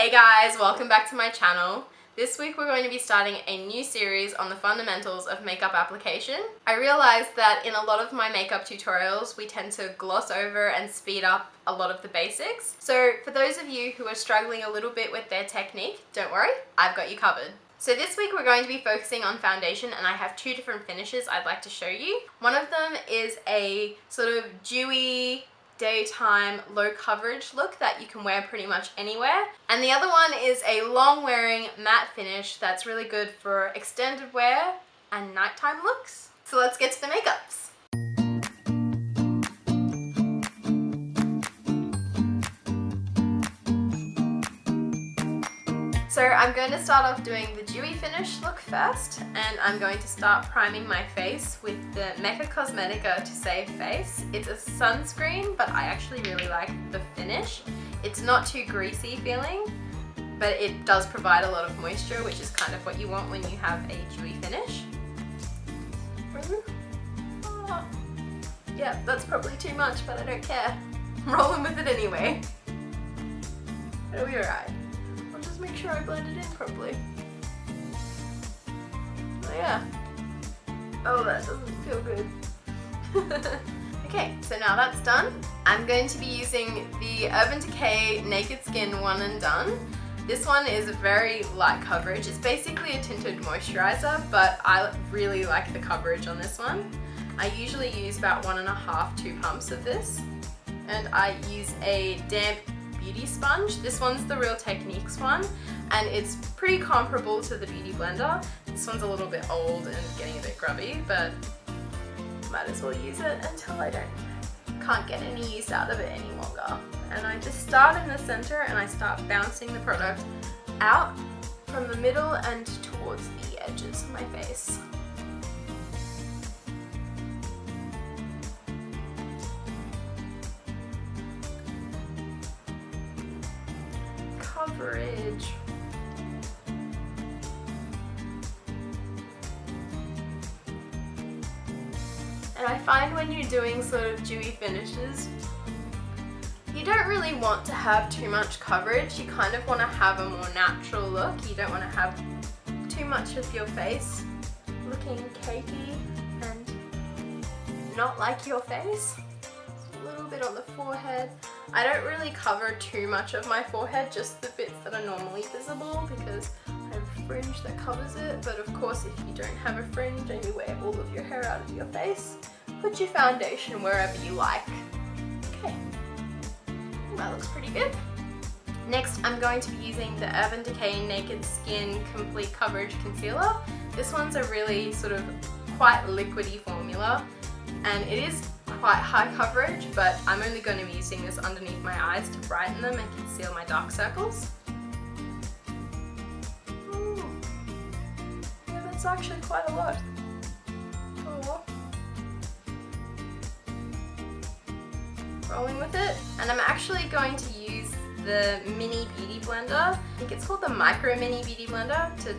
Hey guys, welcome back to my channel. This week we're going to be starting a new series on the fundamentals of makeup application. I realized that in a lot of my makeup tutorials we tend to gloss over and speed up a lot of the basics. So for those of you who are struggling a little bit with their technique, don't worry, I've got you covered. So this week we're going to be focusing on foundation, and I have two different finishes I'd like to show you. One of them is a sort of dewy, daytime low coverage look that you can wear pretty much anywhere, and the other one is a long wearing matte finish that's really good for extended wear and nighttime looks. So let's get to the makeups. So I'm going to start off doing the dewy finish look first, and I'm going to start priming my face with the Mecca Cosmetica To Save Face. It's a sunscreen, but I actually really like the finish. It's not too greasy feeling, but it does provide a lot of moisture, which is kind of what you want when you have a dewy finish. Oh. Yeah, that's probably too much, but I don't care. I'm rolling with it anyway. It'll be alright. Just make sure I blend it in properly. Oh yeah. Oh, that doesn't feel good. Okay, so now that's done, I'm going to be using the Urban Decay Naked Skin One and Done. This one is very light coverage. It's basically a tinted moisturizer, but I really like the coverage on this one. I usually use about 1.5 to 2 pumps of this, and I use a damp beauty sponge. This one's the Real Techniques one, and it's pretty comparable to the Beauty Blender. This one's a little bit old and getting a bit grubby, but might as well use it until I can't get any use out of it any longer. And I just start in the center and I start bouncing the product out from the middle and towards the edges of my face. Coverage. And I find when you're doing sort of dewy finishes, you don't really want to have too much coverage. You kind of want to have a more natural look. You don't want to have too much of your face looking cakey and not like your face. A little bit on the forehead. I don't really cover too much of my forehead, just the bits that are normally visible, because I have a fringe that covers it. But of course, if you don't have a fringe and you wear all of your hair out of your face, put your foundation wherever you like. Okay, that looks pretty good. Next, I'm going to be using the Urban Decay Naked Skin Complete Coverage Concealer. This one's a really sort of quite liquidy formula, and it is quite high coverage, but I'm only going to be using this underneath my eyes to brighten them and conceal my dark circles. Ooh. Yeah, that's actually quite a lot. Oh. Rolling with it, and I'm actually going to use the Mini Beauty Blender. I think it's called the Micro Mini Beauty Blender, to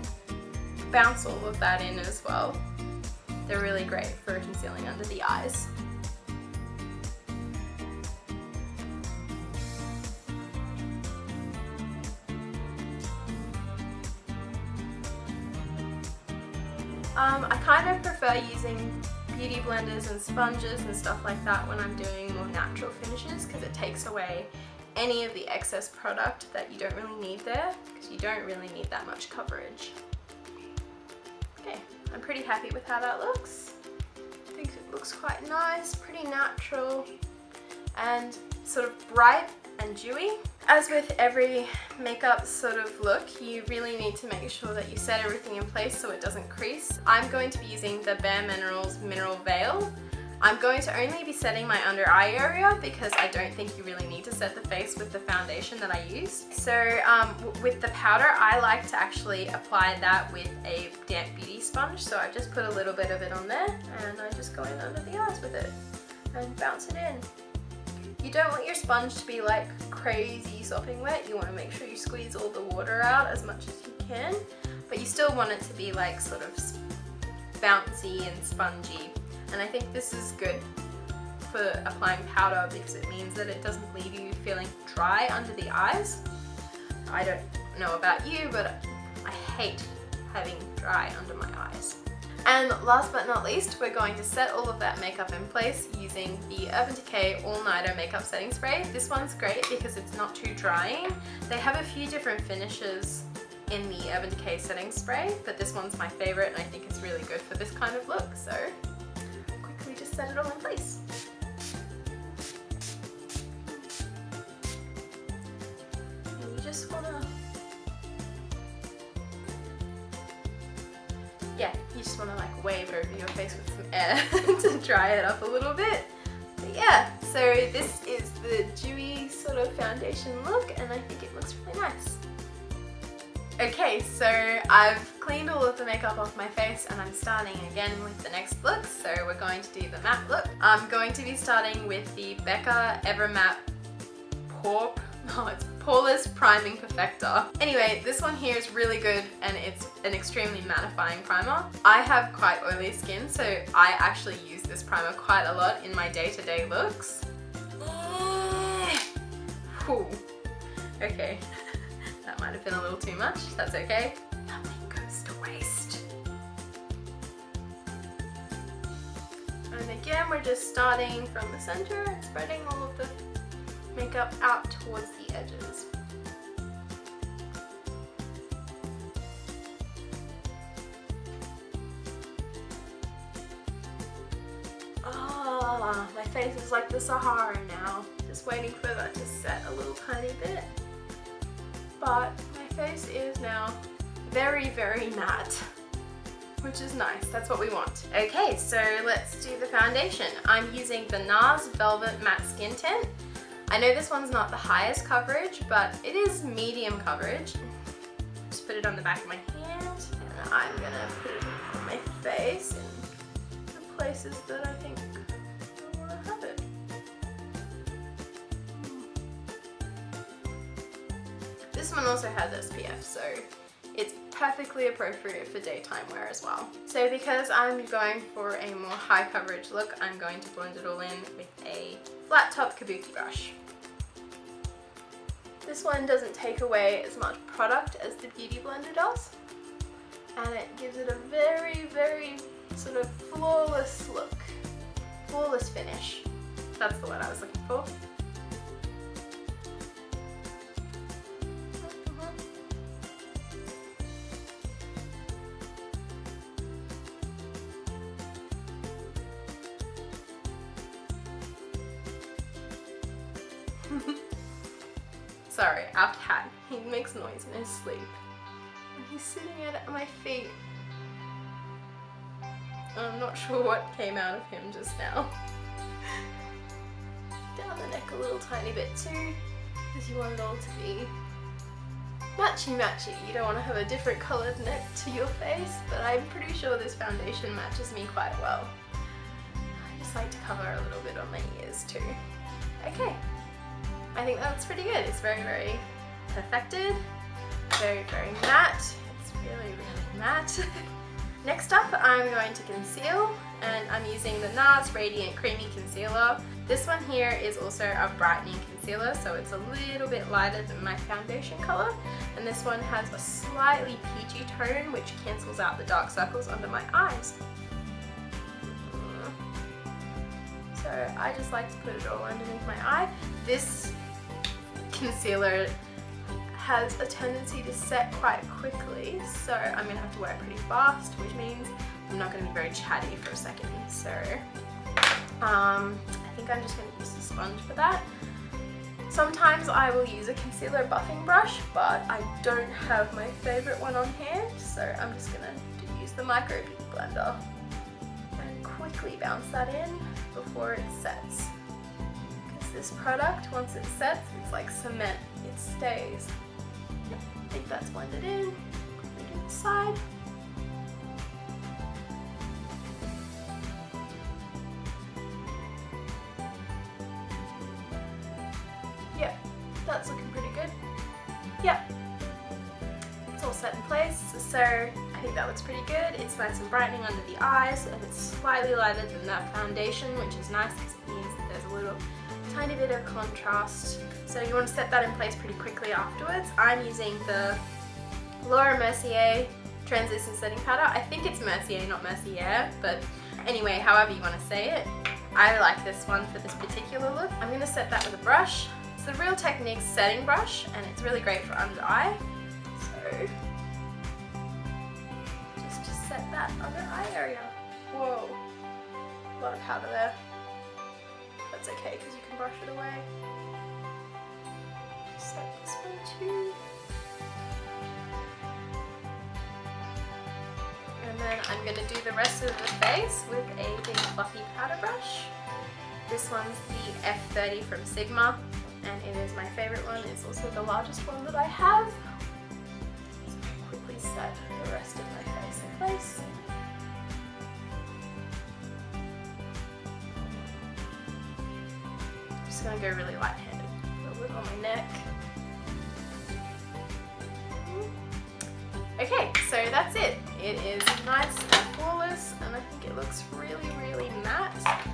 bounce all of that in as well. They're really great for concealing under the eyes. I kind of prefer using beauty blenders and sponges and stuff like that when I'm doing more natural finishes, because it takes away any of the excess product that you don't really need there, because you don't really need that much coverage. Okay, I'm pretty happy with how that looks. I think it looks quite nice, pretty natural, and sort of bright and dewy. As with every makeup sort of look, you really need to make sure that you set everything in place so it doesn't crease. I'm going to be using the Bare Minerals Mineral Veil. I'm going to only be setting my under eye area, because I don't think you really need to set the face with the foundation that I used. So with the powder, I like to actually apply that with a damp beauty sponge. So I just put a little bit of it on there, and I just go in under the eyes with it and bounce it in. You don't want your sponge to be like crazy sopping wet. You want to make sure you squeeze all the water out as much as you can, but you still want it to be like sort of bouncy and spongy. And I think this is good for applying powder because it means that it doesn't leave you feeling dry under the eyes. I don't know about you, but I hate having dry under my eyes. And last but not least, we're going to set all of that makeup in place using the Urban Decay All Nighter Makeup Setting Spray. This one's great because it's not too drying. They have a few different finishes in the Urban Decay setting spray, but this one's my favorite and I think it's really good for this kind of look, so quickly just set it all in place. And you just wanna, you just wanna like wave over your face with some air to dry it up a little bit. But yeah, so this is the dewy sort of foundation look and I think it looks really nice. Okay, so I've cleaned all of the makeup off my face and I'm starting again with the next look. So we're going to do the matte look. I'm going to be starting with the Becca Ever Matte Poreless Priming Perfector. Anyway, this one here is really good and it's an extremely mattifying primer. I have quite oily skin, so I actually use this primer quite a lot in my day-to-day looks. Whew. Okay. That might have been a little too much, that's okay. Nothing goes to waste. And again, we're just starting from the center and spreading all of the makeup out towards the edges. Ah, my face is like the Sahara now. Just waiting for that to set a little tiny bit. But my face is now very, very matte, which is nice. That's what we want. Okay, so let's do the foundation. I'm using the NARS Velvet Matte Skin Tint. I know this one's not the highest coverage, but it is medium coverage. Just put it on the back of my hand, and I'm gonna put it on my face in the places that I think I wanna have it. This one also has SPF, so it's perfectly appropriate for daytime wear as well. So because I'm going for a more high coverage look, I'm going to blend it all in with a flat top kabuki brush. This one doesn't take away as much product as the Beauty Blender does, and it gives it a very, very sort of flawless look, flawless finish. That's the word I was looking for. Sorry, our cat, he makes noise in his sleep. And he's sitting at my feet. I'm not sure what came out of him just now. Down the neck a little tiny bit too, because you want it all to be matchy-matchy. You don't want to have a different coloured neck to your face, but I'm pretty sure this foundation matches me quite well. I just like to cover a little bit on my ears too. Okay. I think that's pretty good. It's very, very perfected, very, very matte. It's really, really matte. Next up, I'm going to conceal, and I'm using the NARS Radiant Creamy Concealer. This one here is also a brightening concealer, so it's a little bit lighter than my foundation color. And this one has a slightly peachy tone, which cancels out the dark circles under my eyes. So I just like to put it all underneath my eye. This concealer has a tendency to set quite quickly, so I'm going to have to wear it pretty fast, which means I'm not going to be very chatty for a second. So I think I'm just going to use a sponge for that. Sometimes I will use a concealer buffing brush, but I don't have my favourite one on hand, so I'm just going to use the Micro Beauty Blender and quickly bounce that in before it sets. This product, once it sets, it's like cement, it stays. I think that's blended in. Quickly do the side. Yep, that's looking pretty good. Yep, it's all set in place, so I think that looks pretty good. It's nice and brightening under the eyes, and it's slightly lighter than that foundation, which is nice because it means that there's a little tiny bit of contrast. So you want to set that in place pretty quickly afterwards. I'm using the Laura Mercier translucent setting powder. I think it's Mercier, not Mercier, but anyway, however you want to say it. I like this one for this particular look. I'm going to set that with a brush. It's the Real Techniques setting brush, and it's really great for under eye. So just set that under eye area. Whoa, a lot of powder there. That's okay because you can brush it away. Set this one too. And then I'm going to do the rest of the face with a big fluffy powder brush. This one's the F30 from Sigma, and it is my favorite one. It's also the largest one that I have. So I'll quickly set the rest of my face in place. I'm just going to go really light-handed. A little on my neck. Okay, so that's it. It is nice and flawless, and I think it looks really, really matte.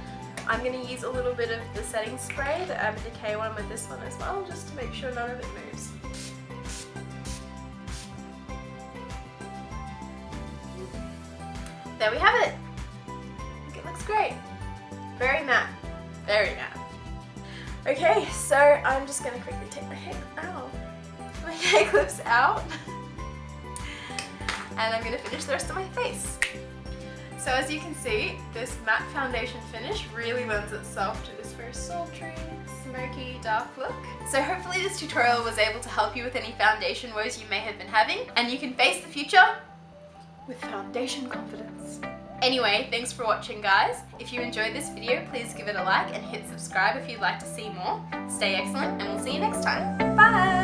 I'm going to use a little bit of the setting spray, the Urban Decay one, with this one as well, just to make sure none of it moves. There we have it. I think it looks great. Very matte. Very matte. Okay, so I'm just going to quickly take my hair clips out. And I'm going to finish the rest of my face. So as you can see, this matte foundation finish really lends itself to this very sultry, smoky, dark look. So hopefully this tutorial was able to help you with any foundation woes you may have been having, and you can face the future with foundation confidence. Anyway, thanks for watching, guys. If you enjoyed this video, please give it a like and hit subscribe if you'd like to see more. Stay excellent, and we'll see you next time. Bye!